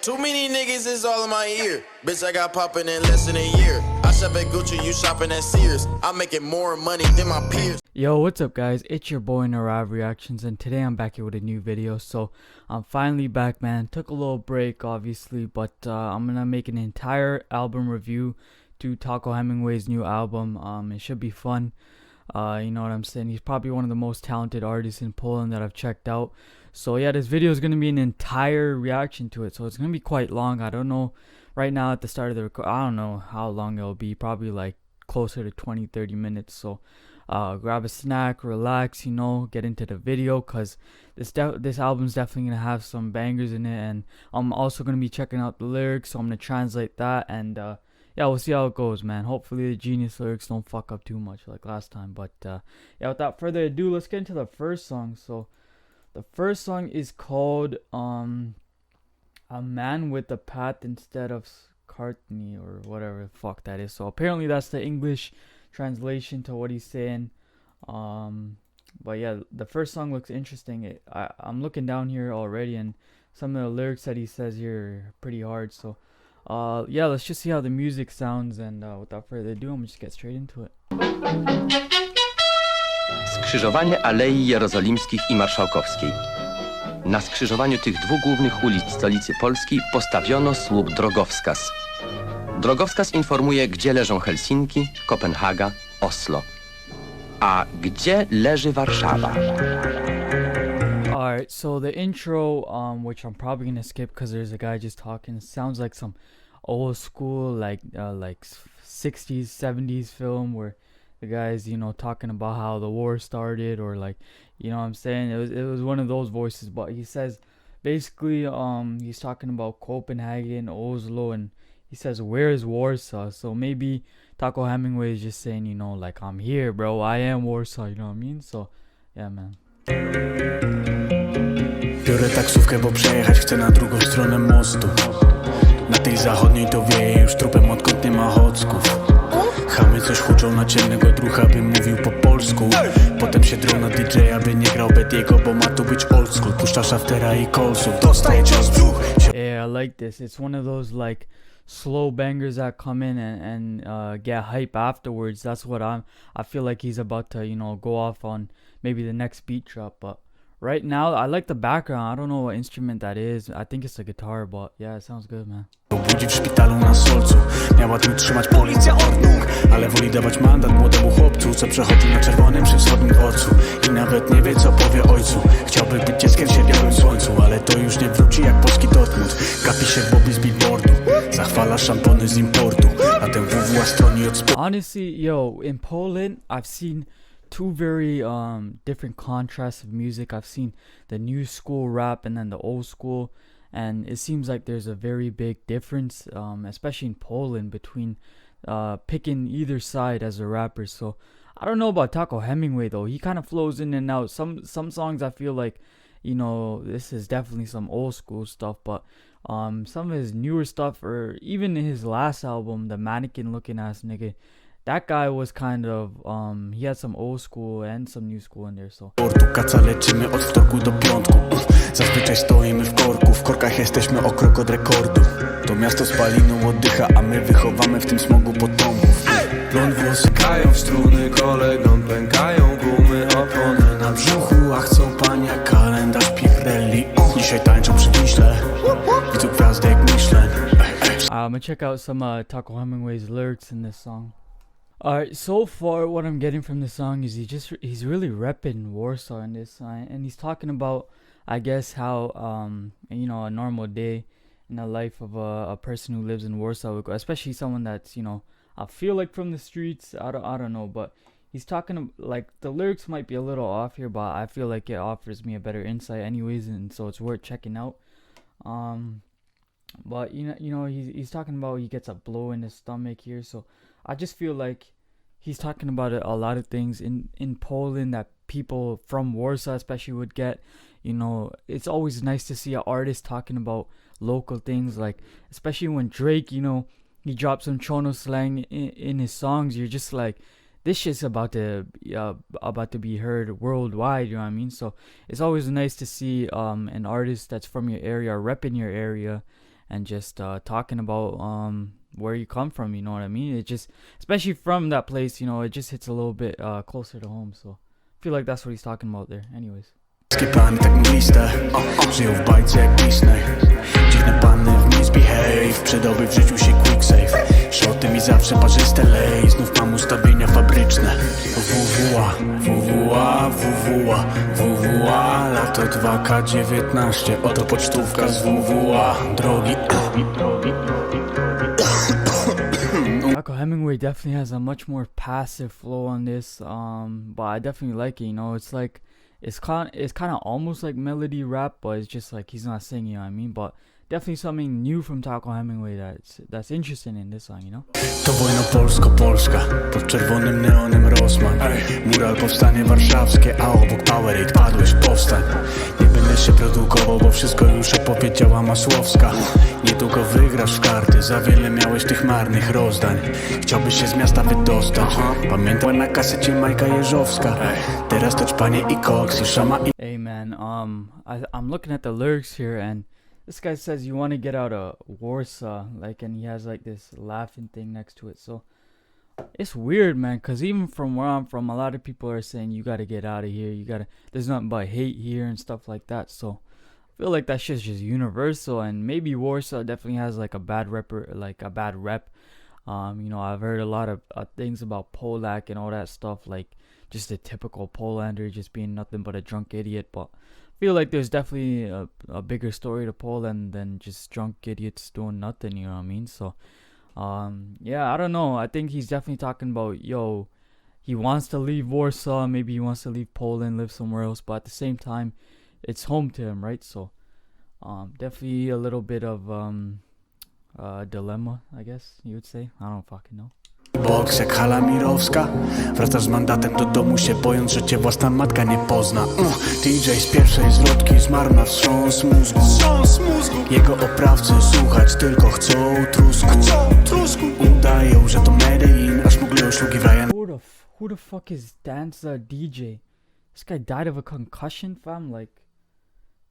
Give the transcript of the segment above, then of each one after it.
Too many niggas is all in my ear. Bitch, I got poppin' in less than a year. I shop at Gucci, you shopping at Sears. I'm making more money than my peers. Yo, what's up guys? It's your boy Narav Reactions, and today I'm back here with a new video. So I'm finally back, man. Took a little break obviously, but I'm gonna make an entire album review to Taco Hemingway's new album. It should be fun. You know what I'm saying? He's probably one of the most talented artists in Poland that I've checked out. So yeah, this video is going to be an entire reaction to it. So it's going to be quite long. I don't know right now at the start of the record. I don't know how long it'll be. Probably like closer to 20-30 minutes. So grab a snack, relax, you know, get into the video, because this album's definitely going to have some bangers in it. And I'm also going to be checking out the lyrics. So I'm going to translate that, and yeah, we'll see how it goes, man. Hopefully the genius lyrics don't fuck up too much like last time. But yeah, without further ado, let's get into the first song. So the first song is called A Man with a Path Instead of Cartney, or whatever the fuck that is. So apparently that's the English translation to what he's saying. But yeah, the first song looks interesting. I'm looking down here already, and some of the lyrics that he says here are pretty hard. So yeah, let's just see how the music sounds, and without further ado, I'm gonna just get straight into it. Skrzyżowanie Alei Jerozolimskich i Marszałkowskiej. Na skrzyżowaniu tych dwóch głównych ulic stolicy Polski postawiono słup drogowskaz. Drogowskaz informuje, gdzie leżą Helsinki, Kopenhaga, Oslo. A gdzie leży Warszawa? Alright, so the intro, which I'm probably gonna skip because there's a guy just talking, sounds like some old school, like 60s, 70s film where the guy's, you know, talking about how the war started, or like, you know what I'm saying? It was one of those voices. But he says basically he's talking about Copenhagen, Oslo, and he says, where is Warsaw? So maybe Taco Hemingway is just saying, you know, like, I'm here, bro, I am Warsaw, you know what I mean? So yeah, man. Biorę taksówkę, bo przejechać chcę na drugą stronę mostu. Na tej zachodniej to wieje już trupem, odkąd nie ma chocków. Chamy coś huczą na ciemnego drucha, by mówił po polsku. Potem się drą na DJ-a, by nie grał Bediego, bo ma tu być old school. Puszcza Shaftera i Colesów, dostaje cios w brzuch. Yeah, I like this. It's one of those like slow bangers that come in and get hype afterwards. That's what I feel like he's about to, you know, go off on maybe the next beat drop. But right now, I like the background. I don't know what instrument that is. I think it's a guitar, but yeah, it sounds good, man. Budzi w szpitalu na Solcu. Miała tu trzymać policja od nóg, ale woli dawać mandat młodemu chłopcu, co przechodzi na czerwonym przy wschodnim dworcu i nawet nie wie, co powie ojcu. Chciałby być dzieckiem w sierpiałym słońcu, ale to już nie wróci jak polski Dortmund. Gapi się w Bobby z billboardu, zachwala szampony z importu, a ten WWA stroni od spodu. Honestly, yo, in Poland, I've seen two very different contrasts of music. I've seen the new school rap and then the old school, and it seems like there's a very big difference, especially in Poland, between picking either side as a rapper. So I don't know about Taco Hemingway though. He kind of flows in and out. Some songs I feel like, you know, this is definitely some old school stuff, but some of his newer stuff, or even his last album, the mannequin looking ass nigga, that guy was kind of, he had some old school and some new school in there, so. Kaca leczymy od wtorku do piątku. Zazwyczaj stoimy w korku, w korkach jesteśmy o krok od rekordu. To miasto spalinu oddycha, a my wychowamy w tym smogu potomków. Blond włosy kają w struny, kolegom pękają gumy, opony na brzuchu, a chcą pania kalendarz Pirelli. Dzisiaj tańczą przy Wiśle, widzą gwiazdek Michelin. I'm gonna check out some Taco Hemingway's lyrics in this song. Alright, so far what I'm getting from the song is he's really repping Warsaw in this song, and he's talking about, I guess, how you know, a normal day in the life of a person who lives in Warsaw would go, especially someone that's, you know, I feel like from the streets. I don't know, but he's talking like the lyrics might be a little off here, but I feel like it offers me a better insight anyways, and so it's worth checking out. But you know he's talking about he gets a blow in his stomach here, so I just feel like he's talking about a lot of things in Poland that people from Warsaw especially would get. You know, it's always nice to see an artist talking about local things, like especially when Drake, you know, he drops some Chono slang in his songs. You're just like, this shit's about to be heard worldwide, you know what I mean? So it's always nice to see an artist that's from your area, repping your area, and just talking about where you come from, you know what I mean? It just, especially from that place, you know, it just hits a little bit closer to home. So I feel like that's what he's talking about there. Anyways. Pany tak mgliste, żyją w bajce jak Disney. Dziwne panny w misbehave, przydałby w życiu się quicksave. Szoty mi zawsze parzyste lej, znów mam ustawienia fabryczne. WWA, WWA, WWA, WWA, lato 2K19. Oto pocztówka z WWA, drogi. Hemingway definitely has a much more passive flow on this, but I definitely like it. You know, it's like it's kind of almost like melody rap, but it's just like he's not singing. You know what I mean? But definitely something new from Taco Hemingway that's interesting in this song. You know. To wojna polsko-polska, pod czerwonym neonem Rosman. Mural powstanie warszawskie, a obok Powerade padłeś powstań. Nie będę się produkował, bo wszystko już opowiedziała Masłowska. Niedługo wygrasz w karty, za wiele miałeś tych marnych rozdań. Chciałbyś się z miasta wydostać. Pamiętam na kasecie Majka Jeżowska. Teraz to ćpanie i koks i szama i... Hey man, I'm looking at the lyrics here, and this guy says you want to get out of Warsaw, like, and he has like this laughing thing next to it. So it's weird, man, cause even from where I'm from, a lot of people are saying you gotta get out of here. There's nothing but hate here and stuff like that. So I feel like that shit's just universal, and maybe Warsaw definitely has like a bad rep. You know, I've heard a lot of things about Polak and all that stuff, like just a typical Polander just being nothing but a drunk idiot. But I feel like there's definitely a bigger story to Poland than just drunk idiots doing nothing, you know what I mean? So yeah, I don't know. I think he's definitely talking about, yo, he wants to leave Warsaw, maybe he wants to leave Poland, live somewhere else, but at the same time, it's home to him, right? So definitely a little bit of dilemma, I guess you would say. I don't fucking know. Boks jak hala mirowska. Wracasz z mandatem do domu się bojąc, że cię własna matka nie pozna. DJ z pierwszej zwrotki zmarł na wstrząs mózgu. Jego oprawcy słuchać tylko chcą trusku. Udają, że to Medellin, aż mgły szlugi w Ryan. Who the fuck is Dance DJ? This guy died of a concussion, fam. Like,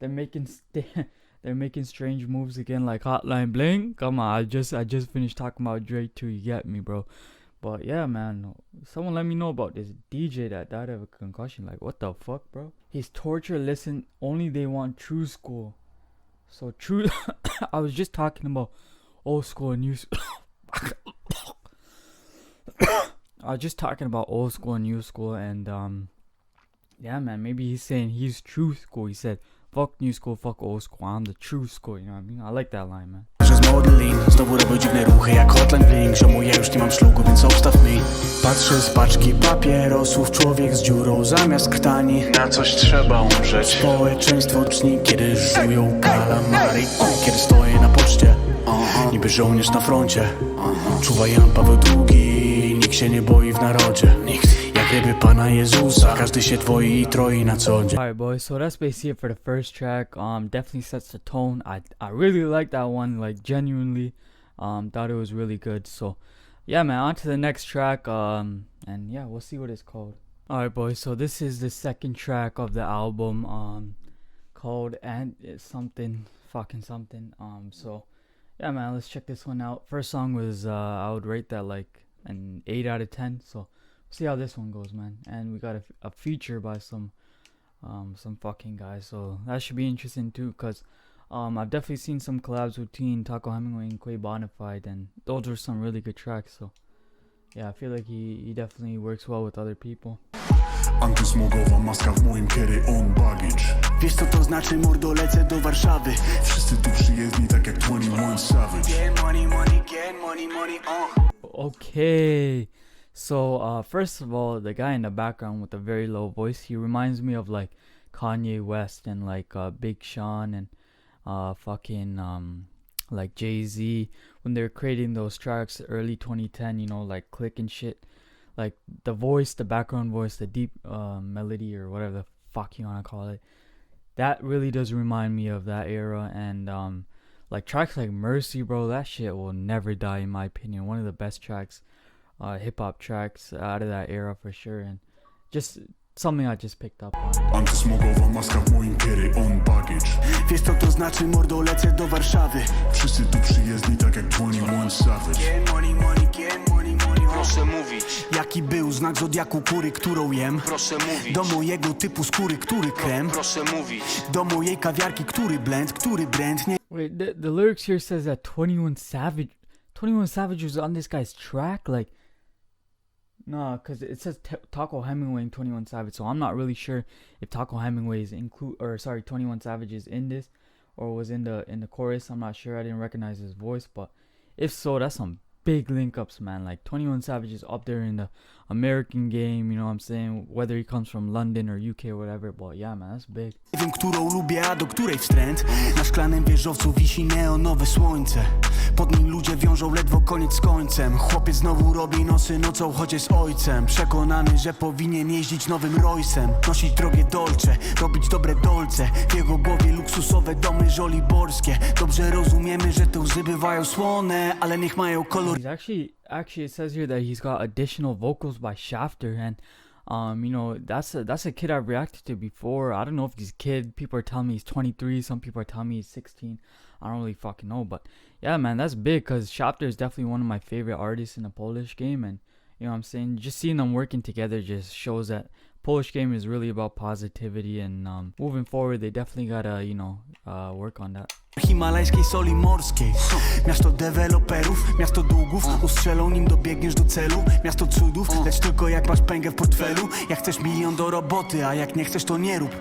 they're making strange moves again, like Hotline Bling. Come on, I just finished talking about Drake too. You get me, bro? But yeah, man, someone let me know about this DJ that died of a concussion. Like, what the fuck, bro? His torture. Listen, only they want true school. So true. I was just talking about old school and new school. I was just talking about old school and new school, and yeah, man, maybe he's saying he's true school. He said, fuck new school, fuck old school, I'm the true school, you know what I mean? I like that line, man. Przez modeling znowu robią dziwne ruchy jak Hotline Bling. Ziomu, ja już nie mam szlugu, więc obstaw mi. Patrzę z paczki papierosów, człowiek z dziurą zamiast krtani. Na coś trzeba umrzeć. Społeczeństwo czni, kiedy żują kalamary. Kiedy stoję na poczcie, niby żołnierz na froncie. Czuwa Jan Paweł II, nikt się nie boi w narodzie. Jak ryby Pana Jezusa, każdy się dwoi i troi na co dzień. Alright, boys, so that's basically it for the first track. Definitely sets the tone. I really like that one, like, genuinely. Thought it was really good. So yeah, man, on to the next track. And yeah, we'll see what it's called. Alright, boys, so this is the second track of the album, called And Something Fucking Something. So yeah, man, let's check this one out. First song was I would rate that like an 8 out of 10. So see how this one goes, man. And we got a feature by some fucking guys, so that should be interesting too, because I've definitely seen some collabs with Teen, Taco Hemingway, and Quay Bonafide, and those were some really good tracks. So yeah, I feel like he definitely works well with other people. Antysmogowa maska w moim carry on baggage. Wiesz co to znaczy, mordo, lecę do Warszawy. Wszyscy tu przyjezdni tak jak 21 Savage. Get money, money, get money, money, Okay, so first of all, the guy in the background with a very low voice, he reminds me of like Kanye West and like Big Sean and fucking like Jay-Z when they were creating those tracks early 2010, you know, like Click and shit. Like the voice, the background voice, the deep melody or whatever the fuck you want to call it, that really does remind me of that era. And like tracks like Mercy, bro, that shit will never die in my opinion. One of the best tracks, hip-hop tracks out of that era for sure. And just something I just picked up on. Antysmogowa maska w moim carry on baggage. Wiesz co to znaczy, mordo, lecę do Warszawy. Wszyscy tu przyjezdni tak jak 21 Savage. Get money, money, get money, money. Proszę mówić, Jaki był znak zodiaku kury, którą jem? proszę mówić, Do mojego typu skóry, który krem? proszę mówić. Do mojej kawiarki, który blend, który brand? Nie Wait, the lyrics here says that 21 Savage was on this guy's track? Like, no, because it says Taco Hemingway and 21 Savage, so I'm not really sure if Taco Hemingway is 21 Savage is in this, or was in the chorus. I'm not sure, I didn't recognize his voice, but if so, that's some big link-ups, man. Like, 21 Savage is up there in the American game, you know what I'm saying, whether he comes from London or UK or whatever, but yeah, man, that's big. wiem, którą lubię, a do której wstręt. Na szklanym wieżowcu wisi neonowe słońce. Pod nim ludzie wiążą ledwo koniec z końcem. Chłopiec znowu robi nosy nocą, choć jest ojcem. Przekonany, że powinien jeździć nowym Royce'em. Nosić drogie Dolce, robić dobre dolce. W jego głowie luksusowe domy żoliborskie. Dobrze rozumiemy, że te łzy bywają słone, ale niech mają kolor. He's actually it says here that he's got additional vocals by Shafter, and you know, that's a kid I've reacted to before. I don't know if he's a kid. People are telling me he's 23, some people are telling me he's 16. I don't really fucking know, but yeah, man, that's big, because Shafter is definitely one of my favorite artists in the Polish game, and you know what I'm saying, just seeing them working together just shows that Polish game is really about positivity, and moving forward they definitely gotta, you know, work on that. Himalajskiej soli morskiej. Miasto deweloperów, miasto długów. Ustrzelą nim dobiegniesz do celu. Miasto cudów, lecz tylko jak masz pęgę w portfelu. Jak chcesz milion do roboty, a jak nie chcesz to nie rób.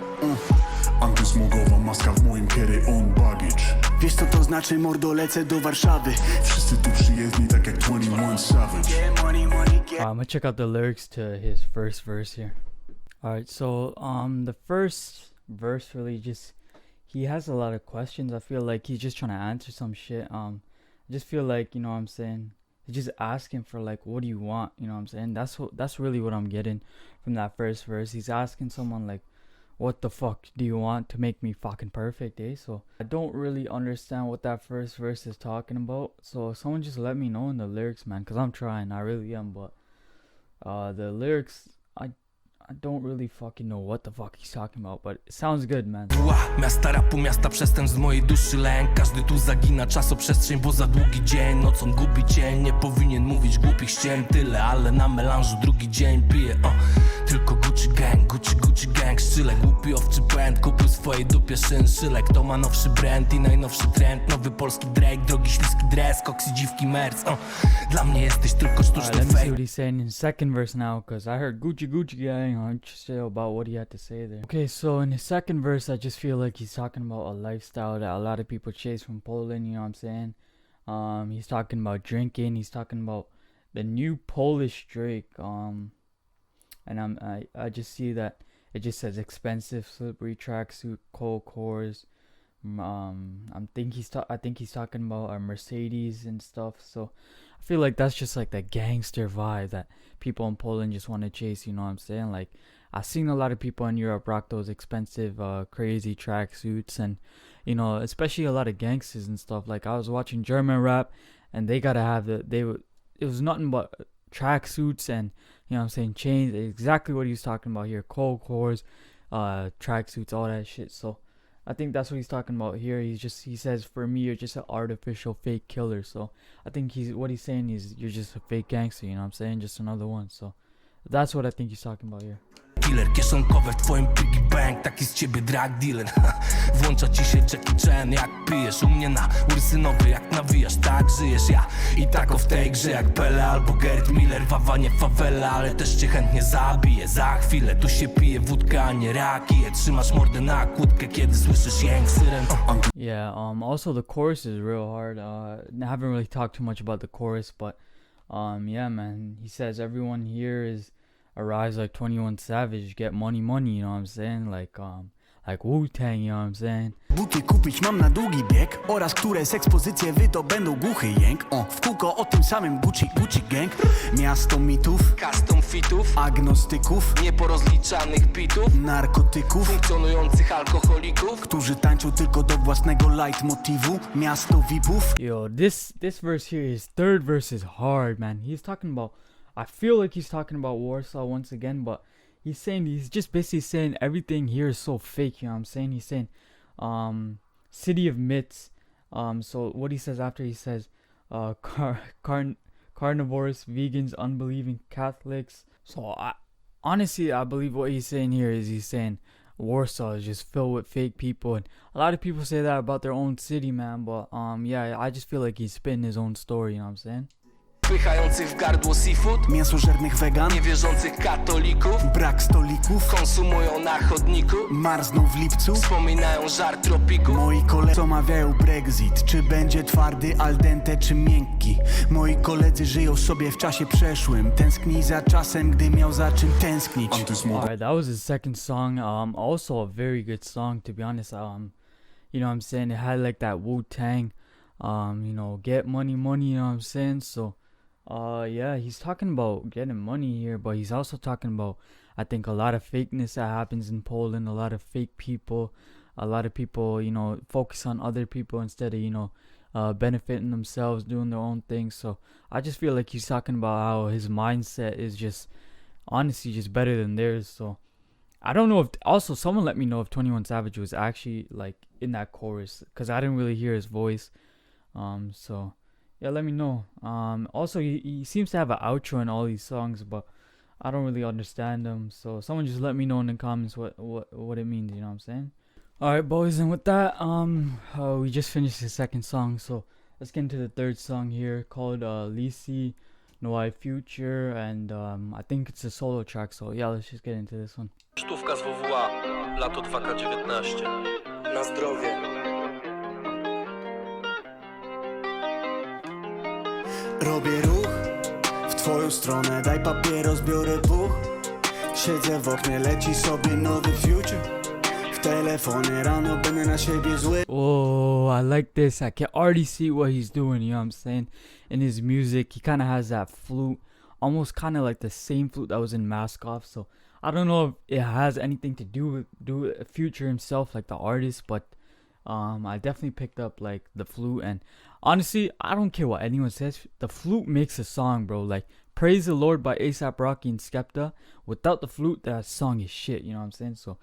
Antysmogowa maska w moim carry on baggage. Wiesz co to znaczy, mordo, lecę do Warszawy. Wszyscy tu przyjezdni tak jak 21 Savage. I'm gonna check out the lyrics to his first verse here. Alright, so the first verse really just, he has a lot of questions. I feel like he's just trying to answer some shit. I just feel like, you know what I'm saying, he's just asking for like, what do you want, you know what I'm saying? That's really what I'm getting from that first verse. He's asking someone like, what the fuck do you want to make me fucking perfect, eh? So I don't really understand what that first verse is talking about, so someone just let me know in the lyrics, man, because I'm trying, I really am. But the lyrics, I don't really fucking know what the fuck he's talking about, but it sounds good, man. Miasta rapu, miasta przestępstw, z mojej duszy lęk. Każdy tu zagina czasoprzestrzeń, bo za długi dzień. Nocą gubi cień, nie powinien mówić głupich ściem. Tyle, ale na melanżu drugi dzień piję, tylko Gucci gang, Gucci gang. Szczyle, głupi owczy pęd, kupuj swojej dupie szynszyle. Kto ma nowszy brand i najnowszy trend? Nowy polski Drake, drogi śliski dress, koksy dziwki merc. Dla mnie jesteś tylko sztuczny Let me see fake. what he's saying in the second verse now, because I heard Gucci gang. I'm interested about what he had to say there. Okay, so in the second verse, I just feel like he's talking about a lifestyle that a lot of people chase from Poland, you know what I'm saying? He's talking about drinking, he's talking about the new Polish Drake, and I just see that it just says expensive, slippery tracksuit, cold cores. I think he's talking about our Mercedes and stuff. So I feel like that's just like that gangster vibe that people in Poland just want to chase, you know what I'm saying? Like, I've seen a lot of people in Europe rock those expensive crazy tracksuits, and you know, especially a lot of gangsters and stuff. Like, I was watching German rap, and they gotta have it was nothing but tracksuits and, you know what I'm saying, chains. Exactly what he was talking about here, cold cores, tracksuits, all that shit. So I think that's what he's talking about here. He says, for me, you're just an artificial fake killer. So I think what he's saying is, you're just a fake gangster, you know what I'm saying? Just another one. So that's what I think he's talking about here. Killer, kieszonkowe w twoim piggy bank, taki z ciebie drug dealer. Włącza ci się Jackie Chan jak pijesz. U mnie na ursynowy jak nawijasz, tak żyjesz. Ja i tak w tej grze jak Pele albo Gerd Miller. Wawa nie fawela, ale też cię chętnie zabiję. Za chwilę tu się pije wódka, a nie rakije. Trzymasz mordę na kłódkę, kiedy słyszysz jęk syren. Yeah, also the chorus is real hard. I haven't really talked too much about the chorus, but yeah, man, he says everyone here arrives like 21 Savage, get money, you know what I'm saying? Like Wu-Tang, you know what I'm saying? Buty kupić mam na długi bieg, oraz które z ekspozycje wydobędą głuchy jęk. W kółko o tym samym Gucci gang. Miasto mitów, Custom fitów, agnostyków, nieporozliczanych bitów, narkotyków, funkcjonujących alkoholików, którzy tańczą tylko do własnego leitmotivu. Miasto VIP-ów. Yo, this verse here, his third verse is hard, man. He's talking about, I feel like he's talking about Warsaw once again, but he's just basically saying everything here is so fake, you know what I'm saying? He's saying city of myths. So what he says after, he says carnivores, vegans, unbelieving Catholics. So honestly, I believe what he's saying here is he's saying Warsaw is just filled with fake people, and a lot of people say that about their own city, man. But yeah, I just feel like he's spitting his own story, you know what I'm saying? Pychających w gardło seafood, Mięsożernych wegan, niewierzących katolików, brak stolików, konsumują na chodniku, marzną w lipcu. wspominają żar tropiku. Moi koledzy omawiają Brexit, czy będzie twardy, al dente, czy miękki. Moi koledzy żyją sobie w czasie przeszłym, tęskni za czasem, gdy miał za czym tęsknić. Alright, that was his second song. Also a very good song, to be honest. You know what I'm saying? It had like that Wu-Tang, you know, get money, you know what I'm saying? So yeah, he's talking about getting money here, but he's also talking about, I think, a lot of fakeness that happens in Poland, a lot of fake people, a lot of people, you know, focus on other people instead of, you know, benefiting themselves, doing their own thing. So I just feel like he's talking about how his mindset is just, honestly, just better than theirs. So I don't know if, also, someone let me know if 21 Savage was actually, like, in that chorus, because I didn't really hear his voice. So yeah, let me know. Also, he seems to have an outro in all these songs, but I don't really understand them. So someone just let me know in the comments what it means, you know what I'm saying? Alright, boys, and with that, we just finished the second song, so let's get into the third song here, called Lisi No I Future, and I think it's a solo track, so yeah, let's just get into this one. Pocztówka z WWA Lato 2K19. Na zdrowie. Robię ruch w twoją stronę, daj papieros, biorę buch. Siedzę w oknie, leci sobie nowy future. W telefonie rano będę na siebie zły. Oh, I like this. I can already see what he's doing, you know what I'm saying? In his music, he kind of has that flute, almost kind of like the same flute that was in Mask Off. So I don't know if it has anything to do with Future himself, like the artist, but I definitely picked up like the flute. And honestly, I don't care what anyone says, the flute makes a song, bro. Like Praise the Lord by A$AP Rocky and Skepta, without the flute, that song is shit, you know what I'm saying? So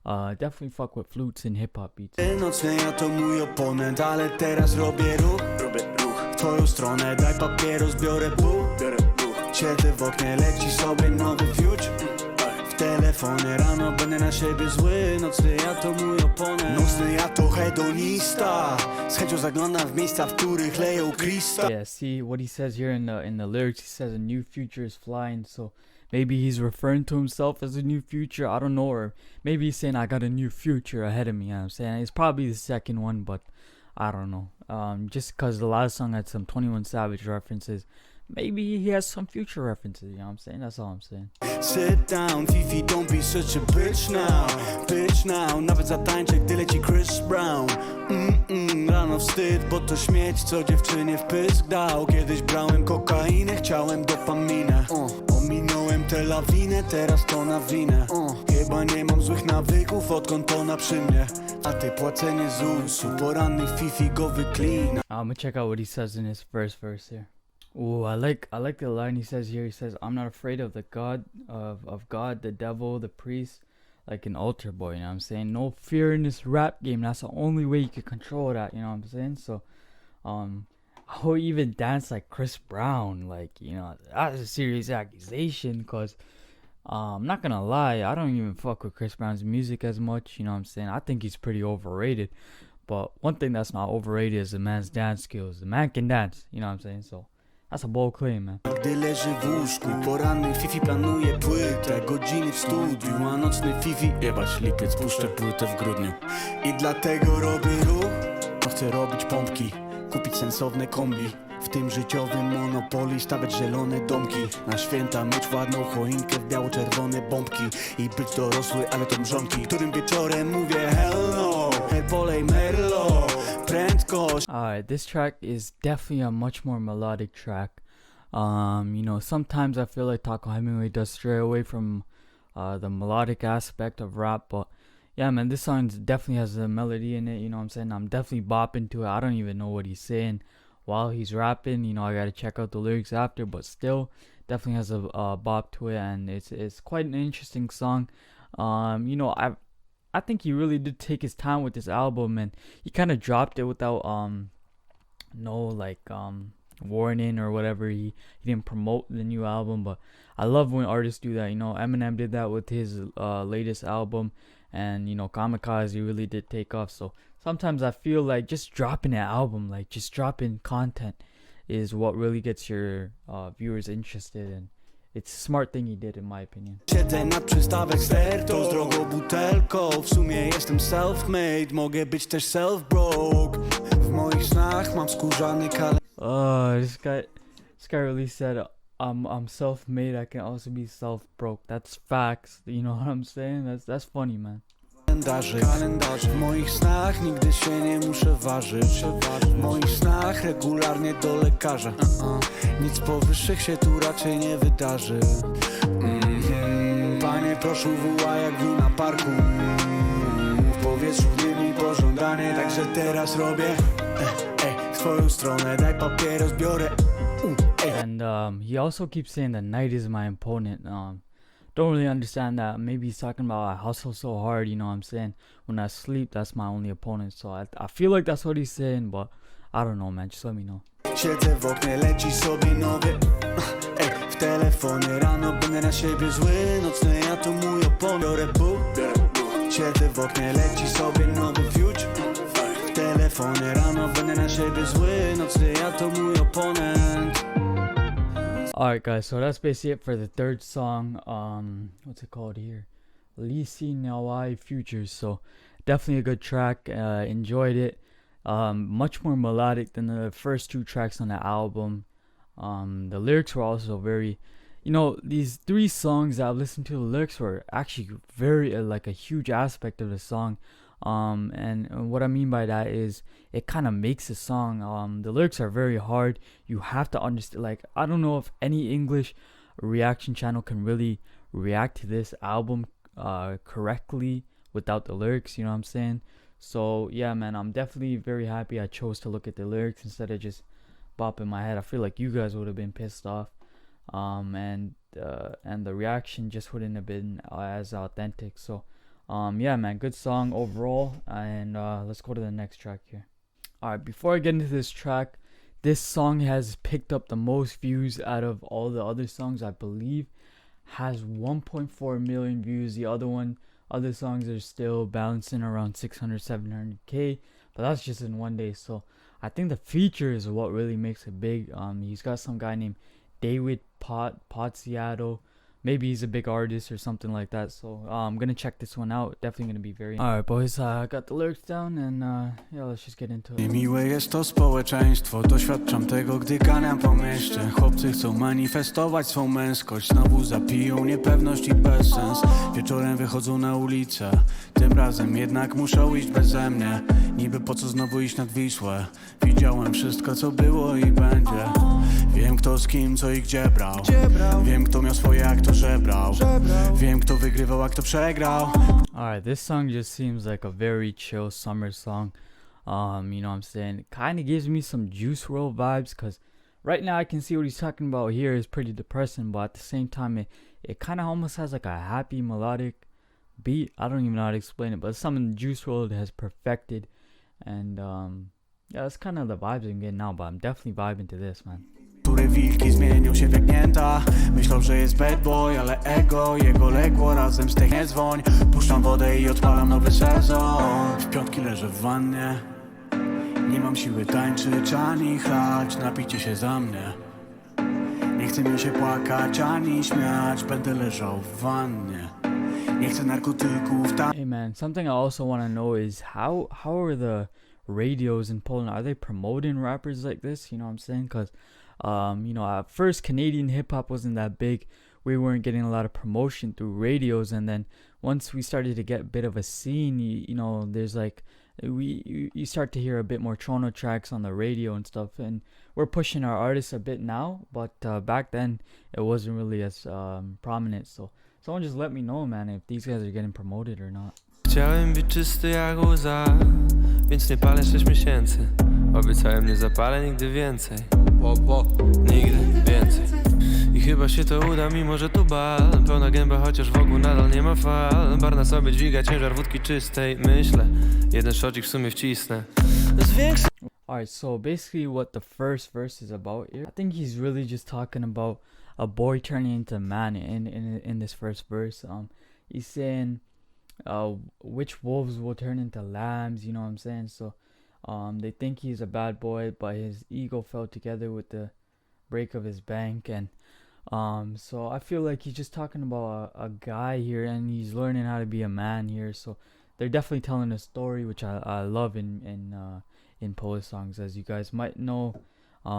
definitely fuck with flutes and hip-hop beats. Nocny ja to mój oponent, ale teraz robię ruch w twoją stronę, daj papieros, biorę buch. Siedzę w oknie, leci sobie nowy future. W telefonie rano będę na siebie zły. Nocny ja to mój oponent. Nocny ja to hedonista. Z chęcią zaglądam w miejsca, w których leją Krista. Yeah, see what he says here in the lyrics. He says a new future is flying, so maybe he's referring to himself as a new future, I don't know, or maybe he's saying I got a new future ahead of me, you know what I'm saying? It's probably the second one, but I don't know. Just because the last song had some 21 Savage references, maybe he has some future references, you know what I'm saying? That's all I'm saying. Sit down, Fifi, don't be such a bitch now. Bitch now, nawet zatańczę, gdy leci Chris Brown. Rano wstyd, bo to śmieć, co dziewczynie w pysk dał. Kiedyś brałem kokainę, chciałem dopaminę. Ominąłem tę lawinę, teraz to na winę. Chyba nie mam złych nawyków, odkąd ona przy mnie. A ty płacenie ZUS-u, poranny Fifi go wyklina. I'm gonna check out what he says in his first verse here. Ooh, I like the line he says here. He says, I'm not afraid of the God, of God, the devil, the priest, like an altar boy, you know what I'm saying? No fear in this rap game. That's the only way you can control that, you know what I'm saying? So, I'll even dance like Chris Brown, like, you know, that's a serious accusation, cause I'm not gonna lie, I don't even fuck with Chris Brown's music as much, you know what I'm saying? I think he's pretty overrated, but one thing that's not overrated is the man's dance skills. The man can dance, you know what I'm saying? So that's a bold claim, man. Gdy leży w łóżku, poranny Fifi planuje płytę. Godziny w studiu, a nocny Fifi jebać lipiec, puszczę płytę w grudniu. I dlatego robię ruch, bo chcę robić pompki, kupić sensowne kombi. W tym życiowym monopoli stawiać zielone domki. Na święta mieć ładną choinkę w biało-czerwone bombki. I być dorosły, ale to mrzonki, którym wieczorem mówię hell no. Polej Merlo, prędkość. Alright, this track is definitely a much more melodic track. You know, sometimes I feel like Taco Hemingway does stray away from the melodic aspect of rap, but yeah, man, this song definitely has a melody in it, you know what I'm saying? I'm definitely bopping to it. I don't even know what he's saying while he's rapping, you know, I gotta check out the lyrics after, but still, definitely has a bop to it, and it's quite an interesting song. You know, I think he really did take his time with this album, and he kind of dropped it without no like warning or whatever. He didn't promote the new album, but I love when artists do that. You know, Eminem did that with his latest album, and you know, Kamikaze really did take off. So sometimes I feel like just dropping an album, like just dropping content, is what really gets your viewers interested, and it's a smart thing he did, in my opinion. Siedzę nad przystawek sterto z drogą butelką. W sumie jestem self-made, mogę być też self-broke. W moich snach mam skórzany This guy really said, I'm self-made, I can also be self-broke. That's facts. You know what I'm saying? That's funny, man. kalendarzyk. W moich snach nigdy się nie muszę ważyć. W moich snach regularnie do lekarza. Nic powyższych się tu raczej nie wydarzy. Panie proszę woła jak w na parku. W powietrzu dym i pożądanie, także teraz robię w twoją stronę, daj papieros, biorę. And he also keeps saying that night is my opponent. Don't really understand that. Maybe he's talking about I hustle so hard, you know what I'm saying? When I sleep, that's my only opponent. So I feel like that's what he's saying, but I don't know, man. Just let me know. Siedzę w oknie, leci sobie nowy. W telefonie rano będę na siebie zły. Nocny ja to mój opon, biorę pół. Siedzę w oknie, leci sobie nowy future. W telefonie rano będę na siebie zły. Nocny ja to mój oponent. Alright guys, so that's basically it for the third song. What's it called here? Lisi Nawai Futures. So definitely a good track. Enjoyed it. Much more melodic than the first two tracks on the album. The lyrics were also very, you know, these three songs that I've listened to, the lyrics were actually very like a huge aspect of the song. And what I mean by that is it kind of makes a song. The lyrics are very hard. You have to understand, like, I don't know if any English reaction channel can really react to this album correctly without the lyrics, you know what I'm saying? So yeah, man, I'm definitely very happy I chose to look at the lyrics instead of just bopping my head. I feel like you guys would have been pissed off, and the reaction just wouldn't have been as authentic. So yeah, man, good song overall. And let's go to the next track here. Alright, before I get into this track, this song has picked up the most views out of all the other songs. I believe has 1.4 million views. The other songs are still bouncing around 600-700k, but that's just in one day. So I think the feature is what really makes it big. He's got some guy named David Pocztowka. Maybe he's a big artist or something like that. So I'm gonna check this one out. Definitely gonna be very. Alright boys, I got the lyrics down, and yeah, let's just get into it. Miłe jest to społeczeństwo, doświadczam tego, gdy ganiam po mieście. Chłopcy chcą manifestować swą męskość, znowu zapiją niepewność i bezsens. Wieczorem wychodzą na ulicę, tym razem jednak muszą iść beze mnie. Niby po co znowu iść nad Wisłę? Widziałem wszystko, co było i będzie. Wiem kto z kim, co i gdzie brał. Wiem kto miał swoje, a kto żebrał. Wiem kto wygrywał, a kto przegrał. Alright, this song just seems like a very chill summer song. You know what I'm saying? It kind of gives me some Juice WRLD vibes, because right now I can see what he's talking about here is pretty depressing, but at the same time it kind of almost has like a happy melodic beat. I don't even know how to explain it, but it's something Juice WRLD has perfected. And yeah, that's kind of the vibes I'm getting now, but I'm definitely vibing to this, man. Które wilki zmienił się w jagnięta. Myślał, że jest bad boy, ale ego jego legło. Razem z tych nie dzwoń. Puszczam wodę i odpalam nowy sezon. W piątki leżę w wannie. Nie mam siły tańczyć ani chlać. Napijcie się za mnie. Nie chce mi się płakać ani śmiać. Będę leżał w wannie. Nie chcę narkotyków. Hey man, something I also want to know is how are the radios in Poland? Are they promoting rappers like this? You know what I'm saying? Because you know, at first Canadian hip-hop wasn't that big. We weren't getting a lot of promotion through radios, and then once we started to get a bit of a scene, you know, there's like you start to hear a bit more Toronto tracks on the radio and stuff, and we're pushing our artists a bit now, but back then it wasn't really as prominent. So someone just let me know, man, if these guys are getting promoted or not. Chciałem być czysty jak łza, więc nie palę 6 miesięcy. Obiecałem nie zapalę nigdy więcej. Nigdy więcej. I chyba się to uda, mimo że tu bal. Pełna gęba, chociaż wokół nadal nie ma fal. Bar na sobie dźwiga ciężar wódki czystej. Myślę, jeden szocik w sumie wcisnę. Alright, so basically what the first verse is about here, I think he's really just talking about a boy turning into a man in this first verse. He's saying which wolves will turn into lambs, you know what I'm saying? So they think he's a bad boy, but his ego fell together with the break of his bank, and so I feel like he's just talking about a guy here, and he's learning how to be a man here. So they're definitely telling a story, which I love in Polish songs, as you guys might know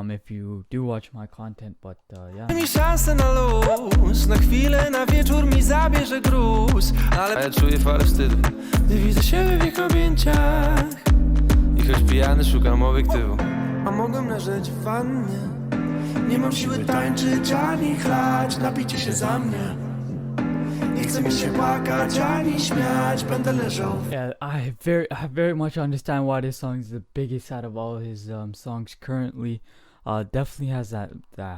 if you do watch my content. But yeah. Mi szansę na luz, na chwilę, na wieczór mi zabierze gruz. Ale ja czuję falę wstydu, gdy widzę siebie w ich objęciach. I choć pijany szukam obiektywu, a mogłem leżeć w wannie. Nie mam siły tańczyć ani chlać, napijcie się za mnie. Nie chcę mi się płakać ani śmiać, będę leżał. Yeah, I very much understand why this song is the biggest out of all his songs currently. Definitely has that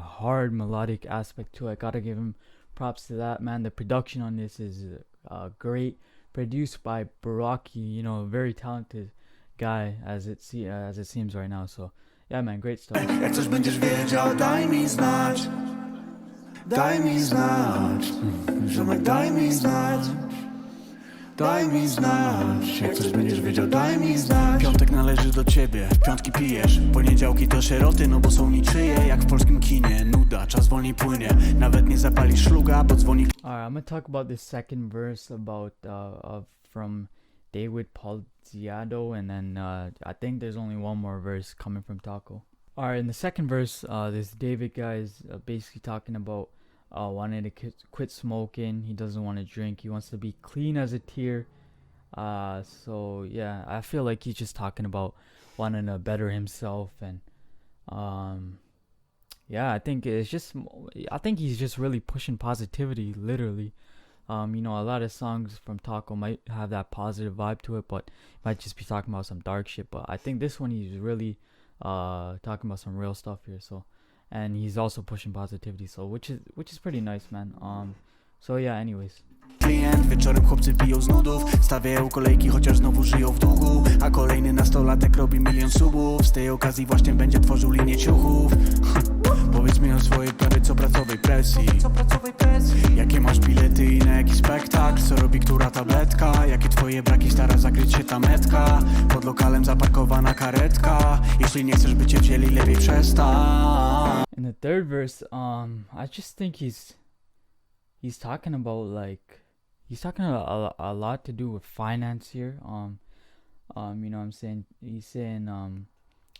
hard melodic aspect to it. Gotta give him props to that, man. The production on this is great. Produced by Baraki, you know, a very talented guy as it seems right now. So yeah, man, great stuff. Jak coś będziesz wiedział, daj mi znać. Daj mi znać. Ziomek, daj mi znać. Daj mi znać. Jak coś będziesz wiedział, daj mi znać. Piątek należy do ciebie, w piątki pijesz. Poniedziałki to sieroty, no bo są niczyje. Jak w polskim kinie, nuda, czas wolniej płynie. Nawet nie zapalisz szluga, bo dzwoni. Alright, I'm gonna talk about this second verse about from David Polziado, and then I think there's only one more verse coming from Taco. Alright, in the second verse, this David guy is basically talking about wanting to quit smoking. He doesn't want to drink. He wants to be clean as a tear. So yeah, I feel like he's just talking about wanting to better himself, and yeah, I think he's just really pushing positivity, literally. You know, a lot of songs from Taco might have that positive vibe to it, but might just be talking about some dark shit. But I think this one, he's really talking about some real stuff here. So, and he's also pushing positivity, so which is pretty nice, man. So yeah, anyways. Klient, wieczorem chłopcy piją z nudów. Stawiają kolejki, chociaż znowu żyją w długu. A kolejny nastolatek robi 1 000 000 subów. Z tej okazji właśnie będzie tworzył linię ciuchów. Powiedz mi o swojej prawie co pracowej presji. Jakie masz bilety i na jaki spektakl? Co robi która tabletka? Jakie twoje braki stara zakryć się ta metka? Pod lokalem zaparkowana karetka. Jeśli nie chcesz by cię wzięli, lepiej przestań. In the third verse, I just think he's talking about a lot to do with finance here. You know what I'm saying? He's saying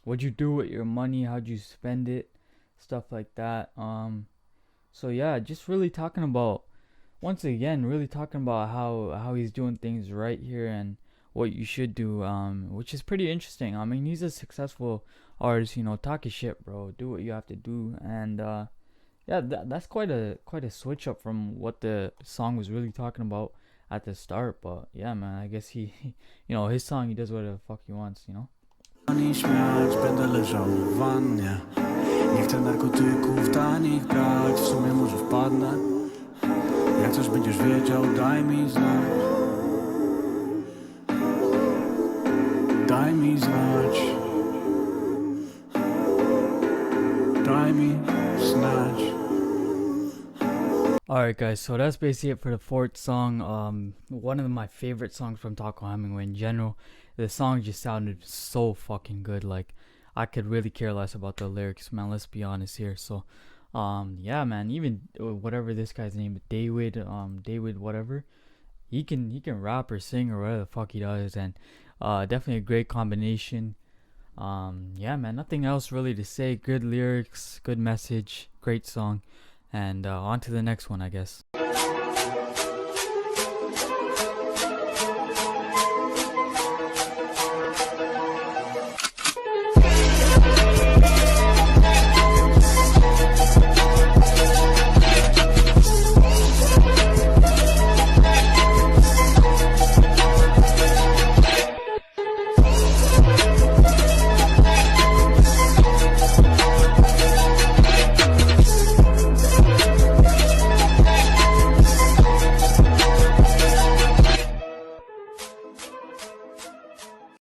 what'd you do with your money, how'd you spend it, stuff like that. So yeah, just really talking about, once again, really talking about how he's doing things right here and what you should do, which is pretty interesting. I mean, he's a successful artist, you know. Talk your shit, bro. Do what you have to do. And yeah, that's quite a switch up from what the song was really talking about at the start. But yeah, man, I guess he you know, his song, he does whatever the fuck he wants, you know. Ani śmiać, będę leżał w wannie. Nie chcę narkotyków tanich brać. W sumie może wpadnę. Jak coś będziesz wiedział, daj mi znać. Daj mi znać. Daj mi znać. Alright guys, so that's basically it for the fourth song. One of my favorite songs from Taco Hemingway in general. The song just sounded so fucking good. Like, I could really care less about the lyrics, man. Let's be honest here. So yeah, man, even whatever this guy's name is, David whatever, he can rap or sing or whatever the fuck he does, and definitely a great combination. Yeah, man, nothing else really to say. Good lyrics, good message, great song. And on to the next one, I guess.